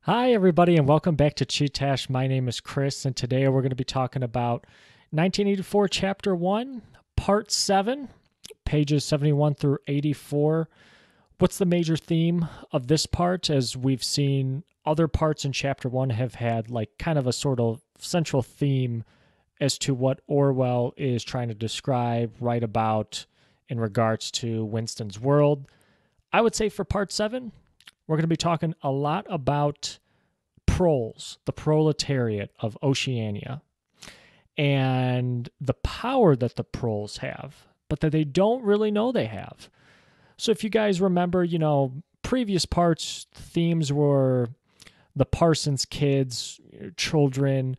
Hi, everybody, and welcome back to Chee-Tash. My name is Chris, and today we're going to be talking about 1984, Chapter 1, Part 7, pages 71 through 84. What's the major theme of this part? As we've seen, other parts in Chapter 1 have had like kind of a sort of central theme as to what Orwell is trying to describe, write about in regards to Winston's world. I would say for Part 7, we're going to be talking a lot about Proles, the proletariat of Oceania, and the power that the Proles have, but that they don't really know they have. So if you guys remember, previous parts, themes were the Parsons kids, children,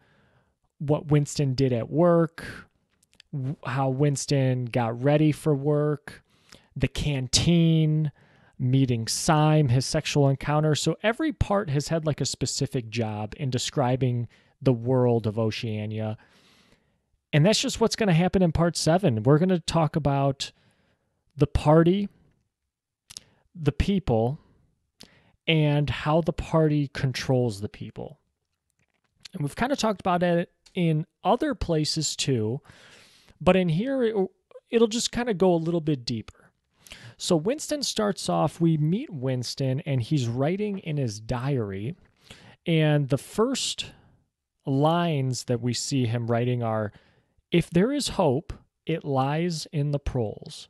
what Winston did at work, how Winston got ready for work, the canteen, meeting Syme, his sexual encounter. So every part has had like a specific job in describing the world of Oceania. And that's just what's going to happen in part 7. We're going to talk about the party, the people, and how the party controls the people. And we've kind of talked about it in other places too, but in here, it'll just kind of go a little bit deeper. So Winston starts off, we meet Winston, and he's writing in his diary. And the first lines that we see him writing are, "If there is hope, it lies in the Proles.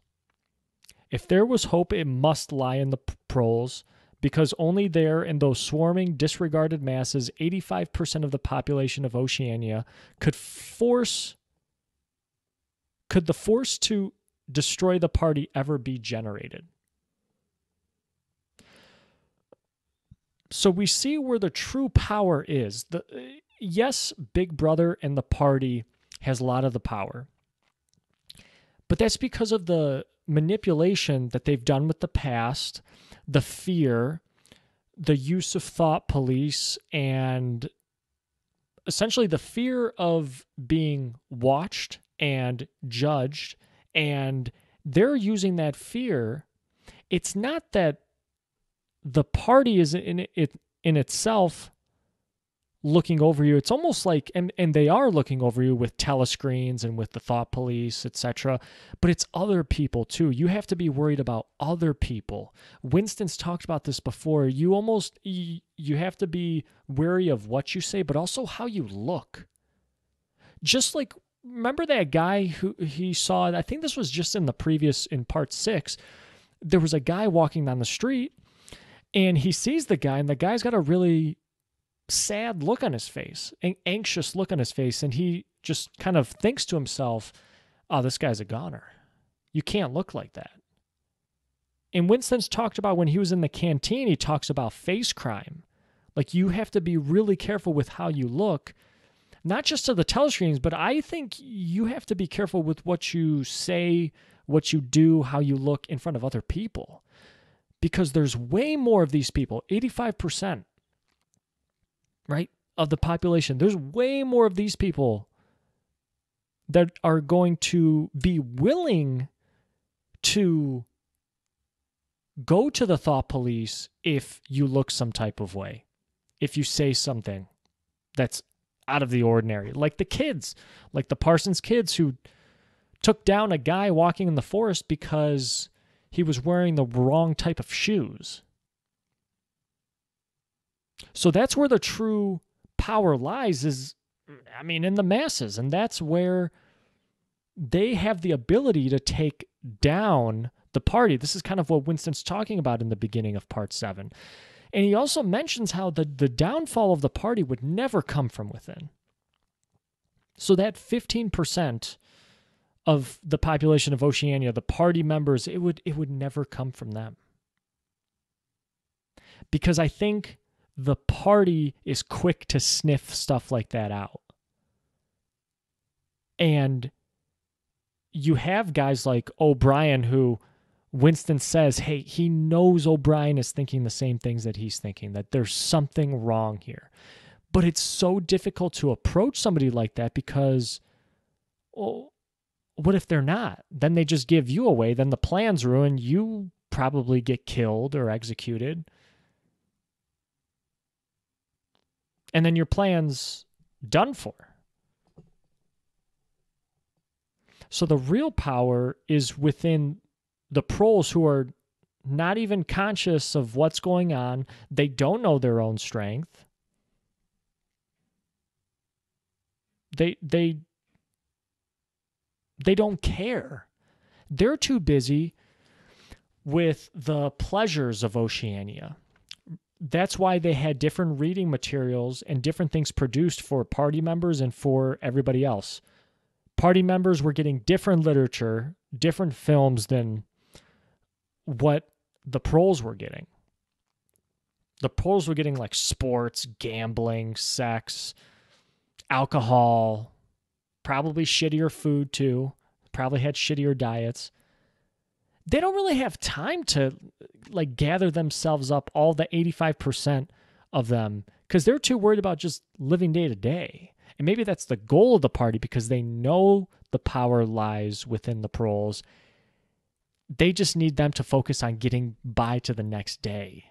If there was hope, it must lie in the Proles, because only there, in those swarming, disregarded masses, 85% of the population of Oceania, could the force to destroy the party ever be generated." So we see where the true power is. Yes, Big Brother and the party has a lot of the power, but that's because of the manipulation that they've done with the past, the fear, the use of thought police, and essentially the fear of being watched and judged. And they're using that fear. It's not that the party is in itself looking over you. It's almost like, and they are looking over you with telescreens and with the thought police, etc. But it's other people too. You have to be worried about other people. Winston's talked about this before. You have to be wary of what you say, but also how you look. Just like, remember that guy who he saw, I think this was just in part 6, there was a guy walking down the street and he sees the guy, and the guy's got a really sad look on his face, an anxious look on his face, and he just kind of thinks to himself, oh, this guy's a goner. You can't look like that. And Winston's talked about when he was in the canteen, he talks about face crime. Like, you have to be really careful with how you look, not just to the telescreens, but I think you have to be careful with what you say, what you do, how you look in front of other people. Because there's way more of these people, 85%, right, of the population. There's way more of these people that are going to be willing to go to the thought police if you look some type of way, if you say something that's out of the ordinary, like the kids, like the Parsons kids who took down a guy walking in the forest because he was wearing the wrong type of shoes. So that's where the true power lies, in the masses. And that's where they have the ability to take down the party. This is kind of what Winston's talking about in the beginning of part 7. And he also mentions how the downfall of the party would never come from within. So that 15% of the population of Oceania, the party members, it would never come from them. Because I think the party is quick to sniff stuff like that out. And you have guys like O'Brien, who Winston says, hey, he knows O'Brien is thinking the same things that he's thinking, that there's something wrong here. But it's so difficult to approach somebody like that because, well, what if they're not? Then they just give you away. Then the plan's ruined. You probably get killed or executed. And then your plan's done for. So the real power is within the proles, who are not even conscious of what's going on. They don't know their own strength. They don't care. They're too busy with the pleasures of Oceania. That's why they had different reading materials and different things produced for party members and for everybody else. Party members were getting different literature, different films than what the proles were getting. The proles were getting like sports, gambling, sex, alcohol, probably shittier food too, probably had shittier diets. They don't really have time to like gather themselves up, all the 85% of them, because they're too worried about just living day to day. And maybe that's the goal of the party, because they know the power lies within the proles. They just need them to focus on getting by to the next day.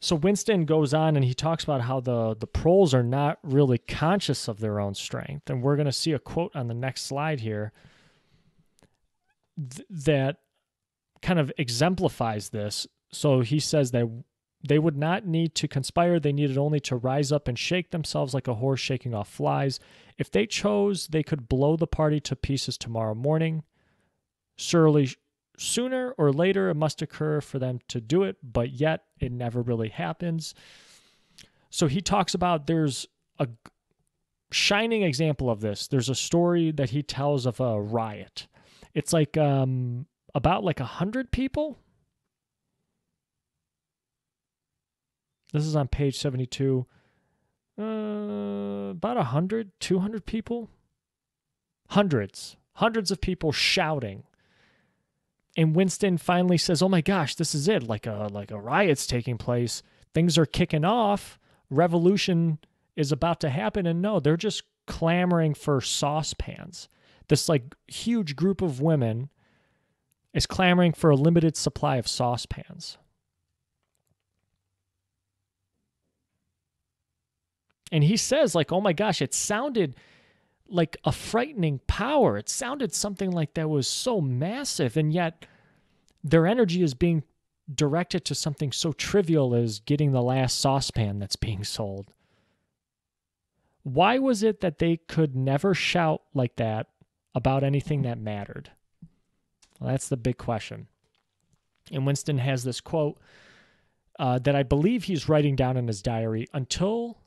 So Winston goes on and he talks about how the proles are not really conscious of their own strength. And we're going to see a quote on the next slide here that kind of exemplifies this. So he says that they would not need to conspire. They needed only to rise up and shake themselves like a horse shaking off flies. If they chose, they could blow the party to pieces tomorrow morning. Surely sooner or later it must occur for them to do it, but yet it never really happens. So he talks about, there's a shining example of this. There's a story that he tells of a riot. It's like about like 100 people. This is on page 72. About 100, 200 people. Hundreds of people shouting. And Winston finally says, "Oh my gosh, this is it. Like a riot's taking place. Things are kicking off. Revolution is about to happen." And no, they're just clamoring for saucepans. This like huge group of women is clamoring for a limited supply of saucepans. And he says, like, "Oh my gosh, it sounded like a frightening power. It sounded something like that was so massive, and yet their energy is being directed to something so trivial as getting the last saucepan that's being sold." Why was it that they could never shout like that about anything that mattered? Well, that's the big question. And Winston has this quote that I believe he's writing down in his diary: "Until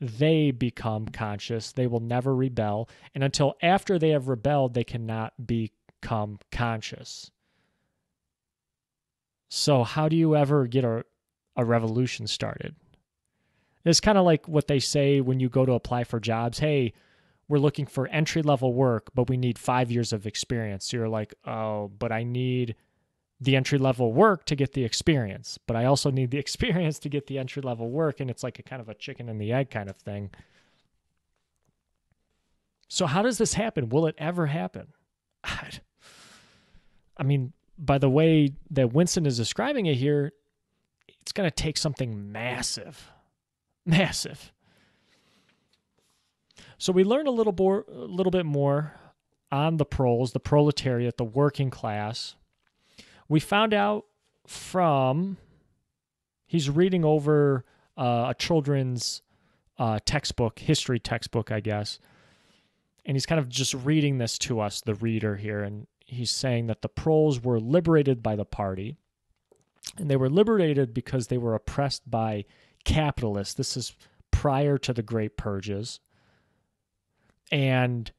they become conscious, they will never rebel. And until after they have rebelled, they cannot become conscious." So how do you ever get a revolution started? It's kind of like what they say when you go to apply for jobs. Hey, we're looking for entry-level work, but we need 5 years of experience. So you're like, oh, but I need the entry-level work to get the experience, but I also need the experience to get the entry-level work, and it's like a kind of a chicken and the egg kind of thing. So how does this happen? Will it ever happen? I mean, by the way that Winston is describing it here, it's going to take something massive. Massive. So we learned a little bit more on the proles, the proletariat, the working class. We found out from, he's reading over a children's textbook, history textbook, I guess. And he's kind of just reading this to us, the reader here. And he's saying that the proles were liberated by the party. And they were liberated because they were oppressed by capitalists. This is prior to the Great Purges. And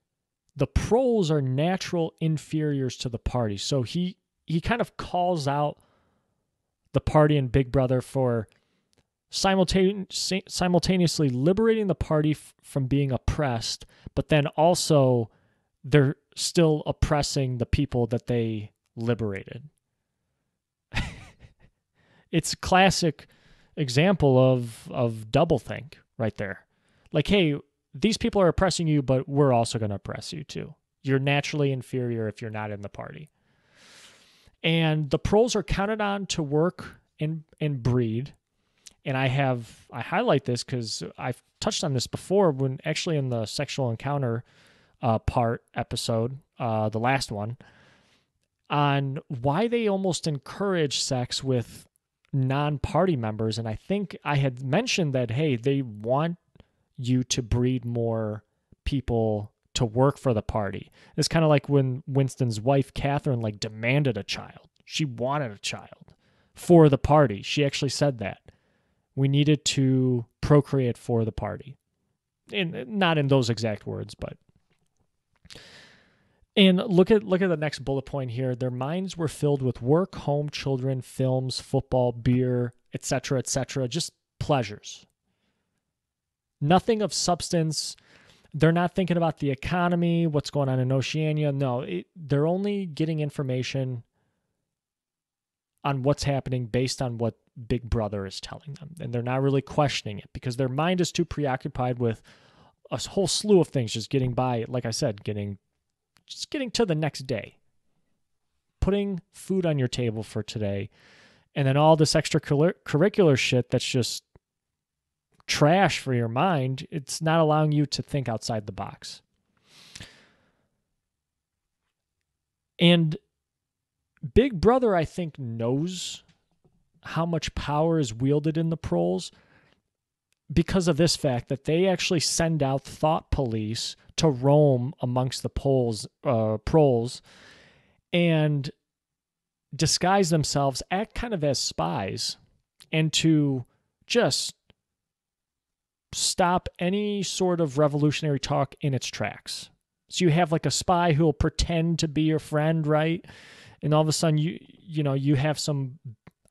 the proles are natural inferiors to the party. So he kind of calls out the party and Big Brother for simultaneously liberating the party from being oppressed, but then also they're still oppressing the people that they liberated. It's a classic example of doublethink right there. Like, hey, these people are oppressing you, but we're also going to oppress you too. You're naturally inferior if you're not in the party. And the proles are counted on to work and breed. And I highlight this because I've touched on this before when actually in the sexual encounter part episode, the last one, on why they almost encourage sex with non-party members. And I think I had mentioned that, hey, they want you to breed more people to work for the party. It's kind of like when Winston's wife, Catherine, like demanded a child. She wanted a child for the party. She actually said that. We needed to procreate for the party. And not in those exact words, but. And look at the next bullet point here. Their minds were filled with work, home, children, films, football, beer, etc., just pleasures. Nothing of substance. They're not thinking about the economy, what's going on in Oceania. No, they're only getting information on what's happening based on what Big Brother is telling them. And they're not really questioning it because their mind is too preoccupied with a whole slew of things just getting by, like I said, getting to the next day, putting food on your table for today, and then all this extracurricular shit that's just trash for your mind. It's not allowing you to think outside the box. And Big Brother, I think, knows how much power is wielded in the Proles because of this fact that they actually send out thought police to roam amongst the Proles and disguise themselves, act kind of as spies, and to just stop any sort of revolutionary talk in its tracks. So you have like a spy who will pretend to be your friend, right? And all of a sudden you have some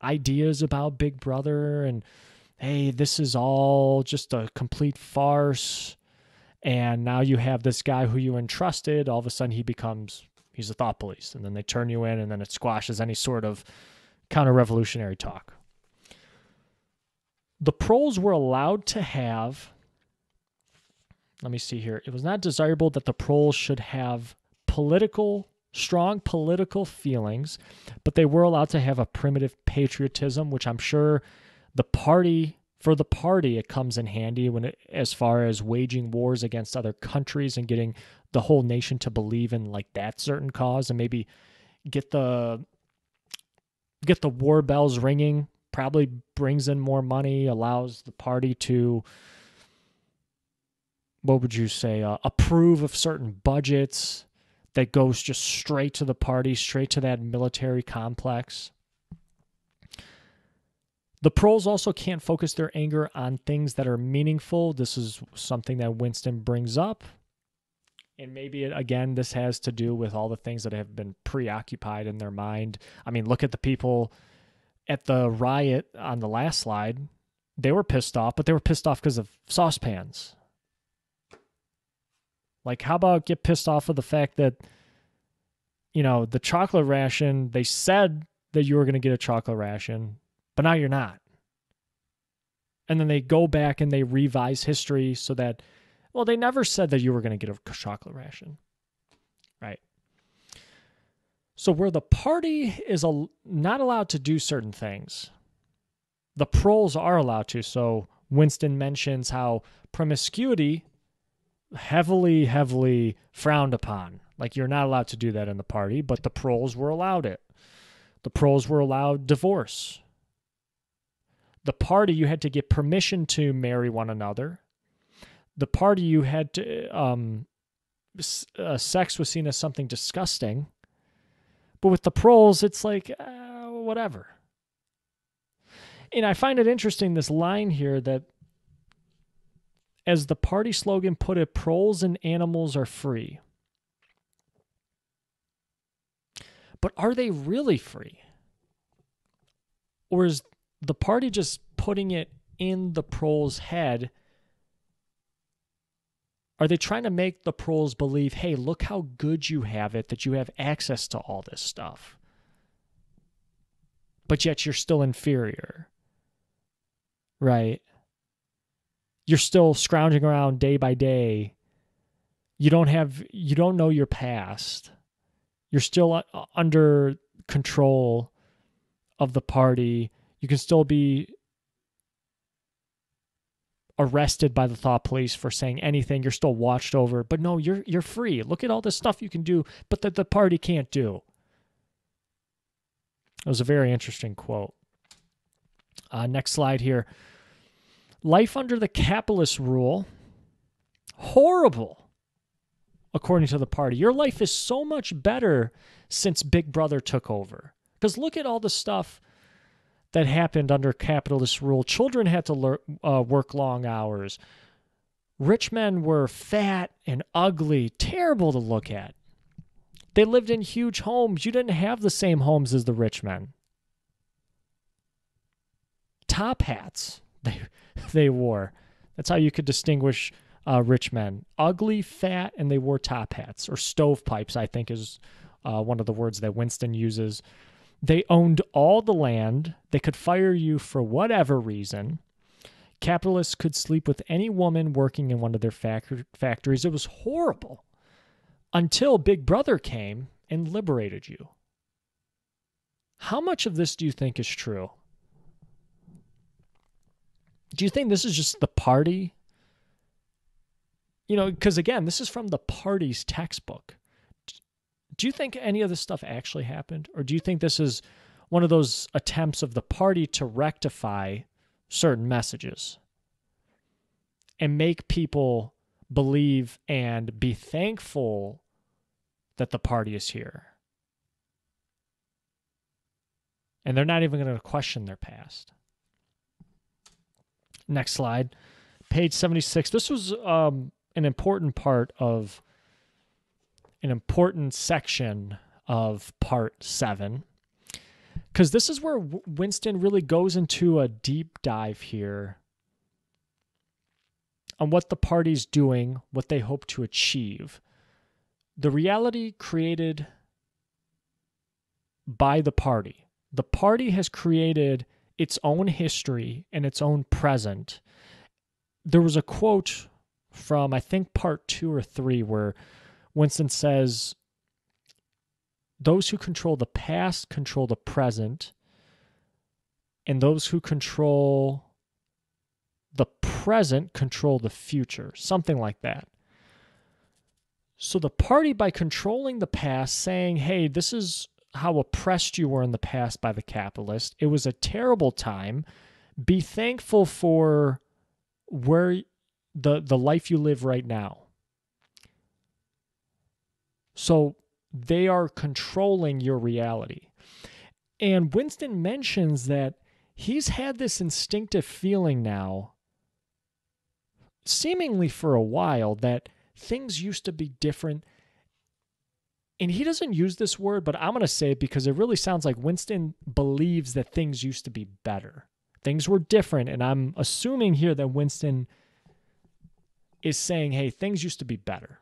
ideas about Big Brother and, hey, this is all just a complete farce. And now you have this guy who you entrusted. All of a sudden he's a thought police. And then they turn you in and then it squashes any sort of counter-revolutionary talk. The Proles were allowed to have, let me see here. It was not desirable that the Proles should have strong political feelings, but they were allowed to have a primitive patriotism, which I'm sure for the party, it comes in handy as far as waging wars against other countries and getting the whole nation to believe in like that certain cause and maybe get the war bells ringing. Probably brings in more money, allows the party to, what would you say, approve of certain budgets that goes just straight to the party, straight to that military complex. The Proles also can't focus their anger on things that are meaningful. This is something that Winston brings up. And maybe, again, this has to do with all the things that have been preoccupied in their mind. I mean, look at the people at the riot on the last slide. They were pissed off, but they were pissed off because of saucepans. Like, how about get pissed off of the fact that, the chocolate ration, they said that you were going to get a chocolate ration, but now you're not. And then they go back and they revise history so that, well, they never said that you were going to get a chocolate ration. Right. So where the party is not allowed to do certain things, the Proles are allowed to. So Winston mentions how promiscuity heavily, heavily frowned upon. Like, you're not allowed to do that in the party, but the Proles were allowed it. The Proles were allowed divorce. The party, you had to get permission to marry one another. The party, you had to, sex was seen as something disgusting. But with the Proles, it's like, whatever. And I find it interesting, this line here that, as the party slogan put it, Proles and animals are free. But are they really free? Or is the party just putting it in the Proles' head? Are they trying to make the Proles believe, hey, look how good you have it, that you have access to all this stuff, but yet you're still inferior, right? You're still scrounging around day by day. You don't know your past. You're still under control of the party. You can still be arrested by the thought police for saying anything. You're still watched over. But no, you're free. Look at all this stuff you can do, but that the party can't do. It was a very interesting quote. Next slide here. Life under the capitalist rule, horrible, according to the party. Your life is so much better since Big Brother took over. Because look at all the stuff that happened under capitalist rule. Children had to work long hours. Rich men were fat and ugly, terrible to look at. They lived in huge homes. You didn't have the same homes as the rich men. Top hats they wore. That's how you could distinguish rich men. Ugly, fat, and they wore top hats, or stovepipes, I think is one of the words that Winston uses. They owned all the land. They could fire you for whatever reason. Capitalists could sleep with any woman working in one of their factories. It was horrible until Big Brother came and liberated you. How much of this do you think is true? Do you think this is just the party? You know, because again, this is from the party's textbook. Do you think any of this stuff actually happened? Or do you think this is one of those attempts of the party to rectify certain messages and make people believe and be thankful that the party is here? And they're not even going to question their past. Next slide. Page 76. This was an important part of an important section of part 7, because this is where Winston really goes into a deep dive here on what the party's doing, what they hope to achieve. The reality created by the party. The party has created its own history and its own present. There was a quote from, I think, part 2 or 3 where Winston says, those who control the past control the present, and those who control the present control the future. Something like that. So the party, by controlling the past, saying, hey, this is how oppressed you were in the past by the capitalists. It was a terrible time. Be thankful for where the life you live right now. So they are controlling your reality. And Winston mentions that he's had this instinctive feeling now, seemingly for a while, that things used to be different. And he doesn't use this word, but I'm going to say it because it really sounds like Winston believes that things used to be better. Things were different, and I'm assuming here that Winston is saying, hey, things used to be better.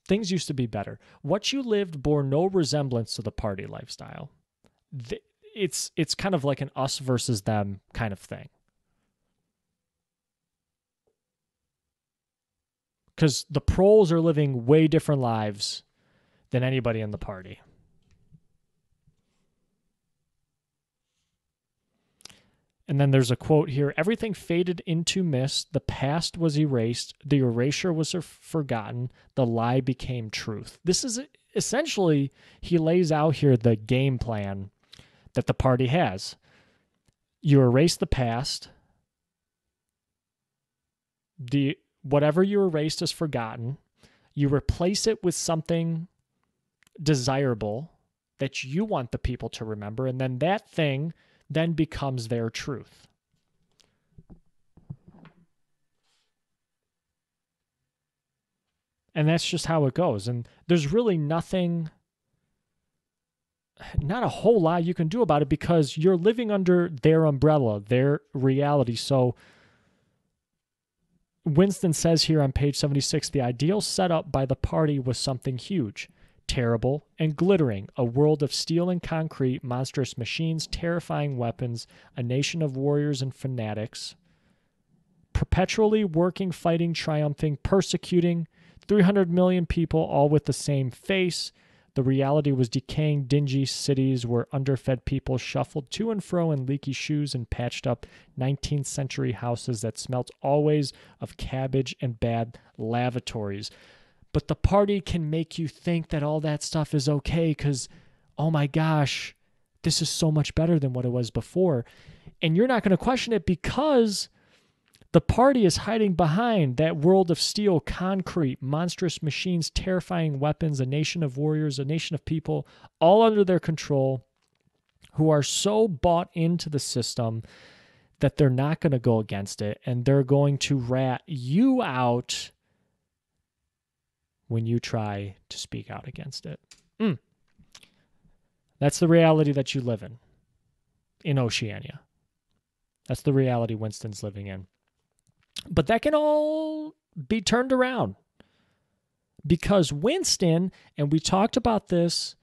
Things used to be better. What you lived bore no resemblance to the party lifestyle. It's kind of like an us versus them kind of thing. Because the Proles are living way different lives than anybody in the party. And then there's a quote here. Everything faded into mist. The past was erased. The erasure was forgotten. The lie became truth. This is essentially, he lays out here the game plan that the party has. You erase the past. Whatever you erased is forgotten. You replace it with something desirable that you want the people to remember, and then that thing then becomes their truth. And that's just how it goes. And there's really nothing, not a whole lot you can do about it, because you're living under their umbrella, their reality. So Winston says here on page 76, the ideal setup by the party was something huge, terrible, and glittering, a world of steel and concrete, monstrous machines, terrifying weapons, a nation of warriors and fanatics, perpetually working, fighting, triumphing, persecuting, 300 million people, all with the same face, The reality was decaying, dingy cities where underfed people shuffled to and fro in leaky shoes and patched up 19th century houses that smelt always of cabbage and bad lavatories. But the party can make you think that all that stuff is okay because, oh my gosh, this is so much better than what it was before. And you're not going to question it because the party is hiding behind that world of steel, concrete, monstrous machines, terrifying weapons, a nation of warriors, a nation of people, all under their control, who are so bought into the system that they're not going to go against it, and they're going to rat you out when you try to speak out against it. That's the reality that you live in Oceania. That's the reality Winston's living in. But that can all be turned around because Winston, and we talked about this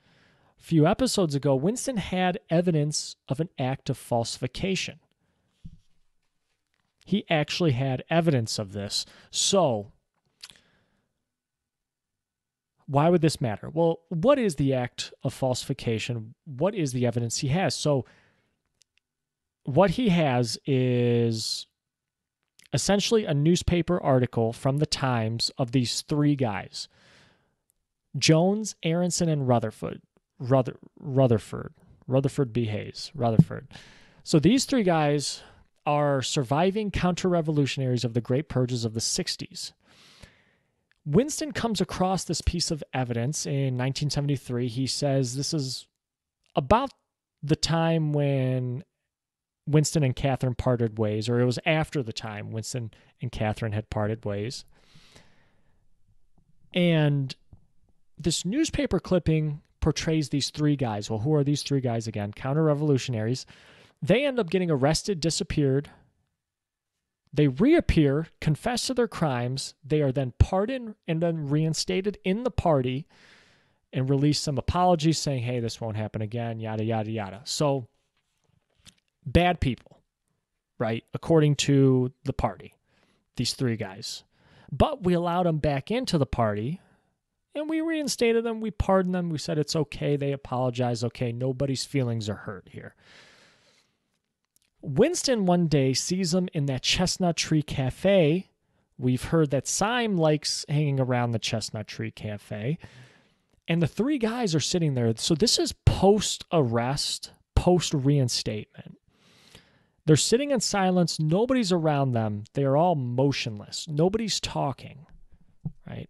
a few episodes ago, Winston had evidence of an act of falsification. He actually had evidence of this. So, why would this matter? Well, what is the act of falsification? What is the evidence he has? So, what he has is essentially a newspaper article from the Times of these three guys, Jones, Aronson, and Rutherford B. Hayes. So these three guys are surviving counter-revolutionaries of the Great Purges of the 60s. Winston comes across this piece of evidence in 1973. He says this is about the time when Winston and Catherine parted ways, or it was after the time Winston and Catherine had parted ways. And this newspaper clipping portrays these three guys. Well, who are these three guys again? Counter-revolutionaries. They end up getting arrested, disappeared. They reappear, confess to their crimes. They are then pardoned and then reinstated in the party and release some apologies saying, hey, this won't happen again, yada, yada, yada. So, bad people, right? According to the party, these three guys. But we allowed them back into the party and we reinstated them. We pardoned them. We said it's okay. They apologized. Okay, nobody's feelings are hurt here. Winston one day sees them in that Chestnut Tree Cafe. We've heard that Syme likes hanging around the Chestnut Tree Cafe. And the three guys are sitting there. So this is post-arrest, post-reinstatement. They're sitting in silence. Nobody's around them. They are all motionless. Nobody's talking, right?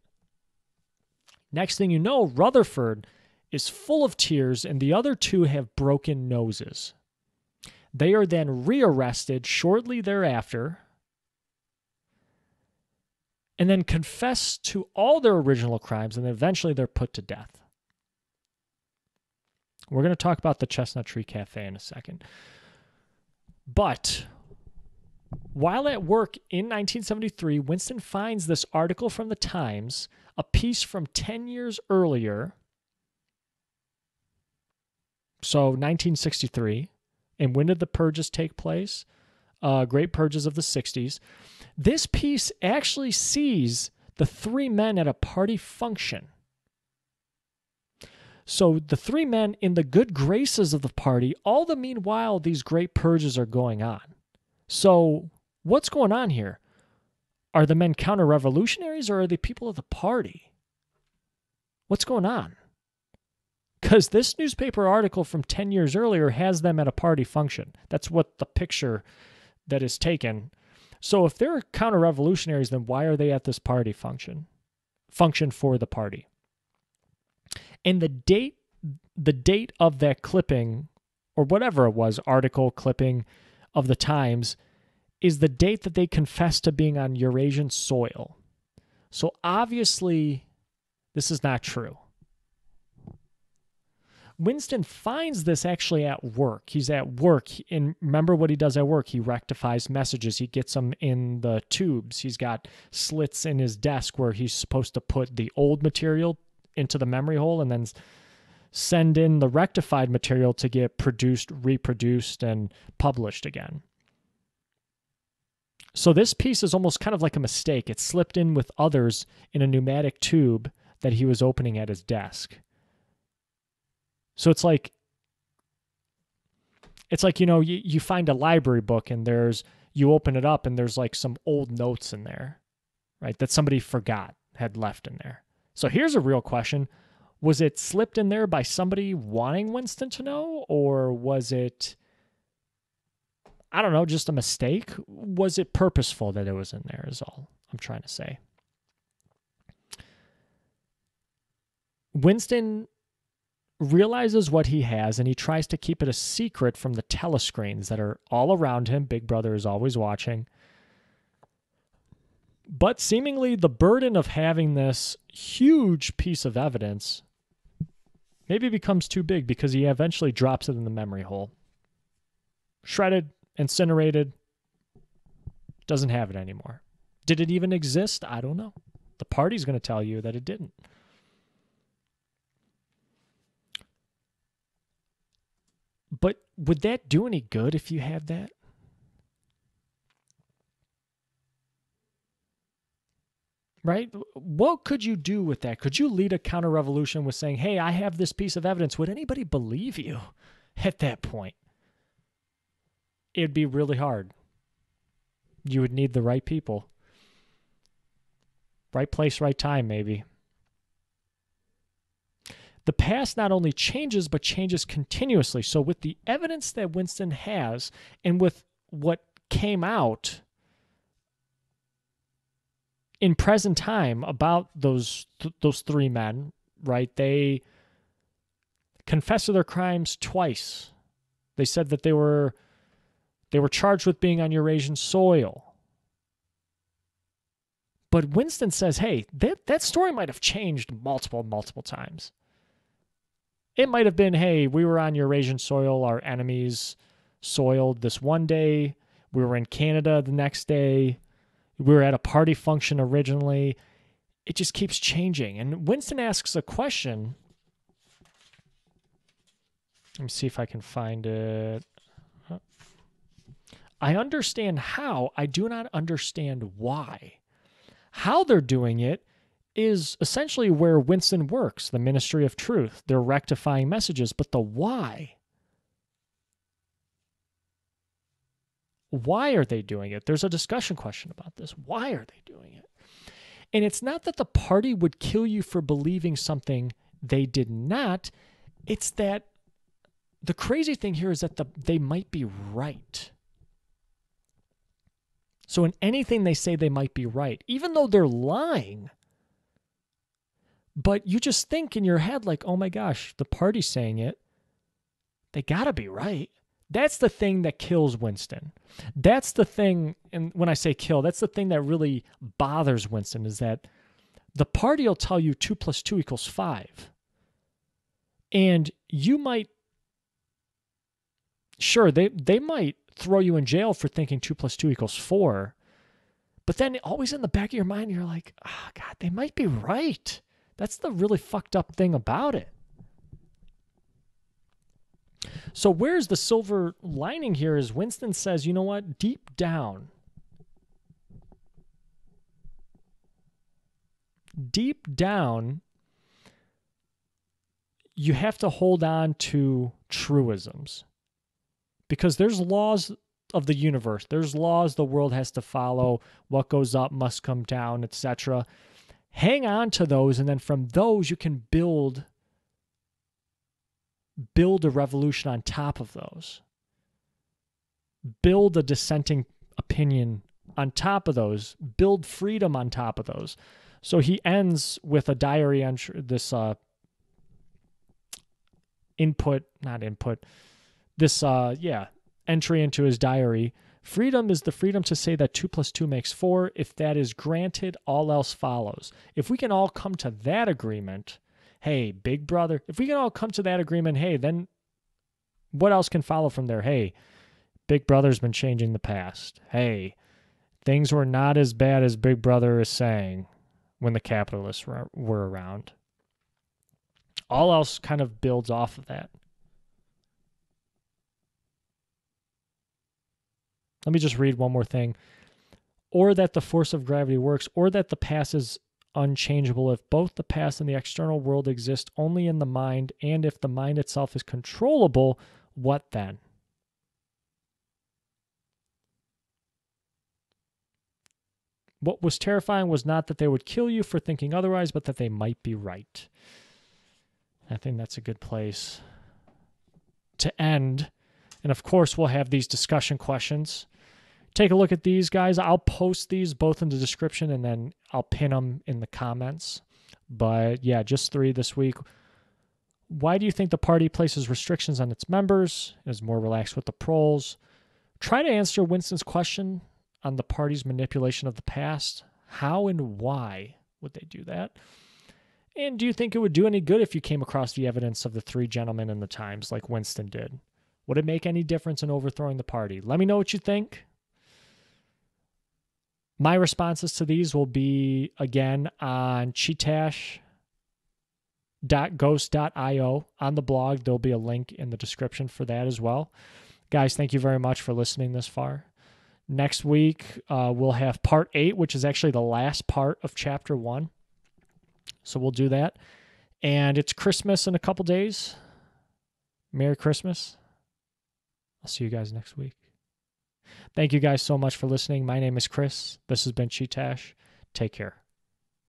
Next thing you know, Rutherford is full of tears, and the other two have broken noses. They are then rearrested shortly thereafter, and then confess to all their original crimes, and eventually they're put to death. We're going to talk about the Chestnut Tree Cafe in a second. But while at work in 1973, Winston finds this article from the Times, a piece from 10 years earlier, so 1963. And when did the purges take place? Great Purges of the 60s. This piece actually sees the three men at a party function. So the three men in the good graces of the party, all the meanwhile these great purges are going on. So what's going on here? Are the men counter-revolutionaries or are they people of the party? What's going on? Because this newspaper article from 10 years earlier has them at a party function. That's what the picture that is taken. So if they're counter-revolutionaries, then why are they at this party function? Function for the party. And the date of that clipping, or whatever it was, article, clipping of the Times, is the date that they confessed to being on Eurasian soil. So obviously, this is not true. Winston finds this actually at work. He's at work, and remember what he does at work. He rectifies messages. He gets them in the tubes. He's got slits in his desk where he's supposed to put the old material into the memory hole and then send in the rectified material to get produced, reproduced, and published again. So this piece is almost kind of like a mistake. It slipped in with others in a pneumatic tube that he was opening at his desk. So it's like, you know, you find a library book and you open it up and there's like some old notes in there, right? That somebody had left in there. So here's a real question. Was it slipped in there by somebody wanting Winston to know? Or was it, I don't know, just a mistake? Was it purposeful that it was in there is all I'm trying to say. Winston realizes what he has, and he tries to keep it a secret from the telescreens that are all around him. Big Brother is always watching. But seemingly the burden of having this huge piece of evidence maybe becomes too big because he eventually drops it in the memory hole. Shredded, incinerated, doesn't have it anymore. Did it even exist? I don't know. The party's going to tell you that it didn't. But would that do any good if you had that? Right? What could you do with that? Could you lead a counter-revolution with saying, hey, I have this piece of evidence? Would anybody believe you at that point? It'd be really hard. You would need the right people. Right place, right time, maybe. The past not only changes, but changes continuously. So with the evidence that Winston has and with what came out in present time about those three men, right? They confessed to their crimes twice. They said that they were charged with being on Eurasian soil. But Winston says, hey, that story might have changed multiple times. It might have been, hey, we were on Eurasian soil, our enemies soiled this one day. We were in Canada the next day. We were at a party function originally. It just keeps changing. And Winston asks a question. Let me see if I can find it. I understand how. I do not understand why. How they're doing it is essentially where Winston works, the Ministry of Truth. They're rectifying messages, but the why? Why are they doing it? There's a discussion question about this. Why are they doing it? And it's not that the party would kill you for believing something they did not. It's that the crazy thing here is that they might be right. So in anything they say, they might be right, even though they're lying. But you just think in your head like, oh my gosh, the party's saying it. They got to be right. That's the thing that kills Winston. That's the thing, and when I say kill, that's the thing that really bothers Winston, is that the party will tell you 2 + 2 = 5. And you might, sure, they might throw you in jail for thinking 2 + 2 = 4. But then always in the back of your mind, you're like, oh God, they might be right. That's the really fucked up thing about it. So where's the silver lining here is Winston says, you know what, deep down, you have to hold on to truisms. Because there's laws of the universe. There's laws the world has to follow. What goes up must come down, etc. Hang on to those, and then from those you can build a revolution on top of those. Build a dissenting opinion on top of those. Build freedom on top of those. So he ends with a diary entry, this entry into his diary. Freedom is the freedom to say that 2 + 2 = 4. If that is granted, all else follows. If we can all come to that agreement, hey, big brother, if we can all come to that agreement, hey, then what else can follow from there? Hey, big brother's been changing the past. Hey, things were not as bad as big brother is saying when the capitalists were around. All else kind of builds off of that. Let me just read one more thing. Or that the force of gravity works, or that the past is unchangeable if both the past and the external world exist only in the mind, and if the mind itself is controllable, what then? What was terrifying was not that they would kill you for thinking otherwise, but that they might be right. I think that's a good place to end. And of course, we'll have these discussion questions. Take a look at these, guys. I'll post these both in the description and then I'll pin them in the comments. But yeah, just 3 this week. Why do you think the party places restrictions on its members? Is more relaxed with the Proles? Try to answer Winston's question on the party's manipulation of the past. How and why would they do that? And do you think it would do any good if you came across the evidence of the 3 gentlemen in the Times like Winston did? Would it make any difference in overthrowing the party? Let me know what you think. My responses to these will be, again, on Chee-Tash.ghost.io. On the blog, there'll be a link in the description for that as well. Guys, thank you very much for listening this far. Next week, we'll have part 8, which is actually the last part of chapter 1. So we'll do that. And it's Christmas in a couple days. Merry Christmas. I'll see you guys next week. Thank you guys so much for listening. My name is Chris. This has been Chee-Tash. Take care.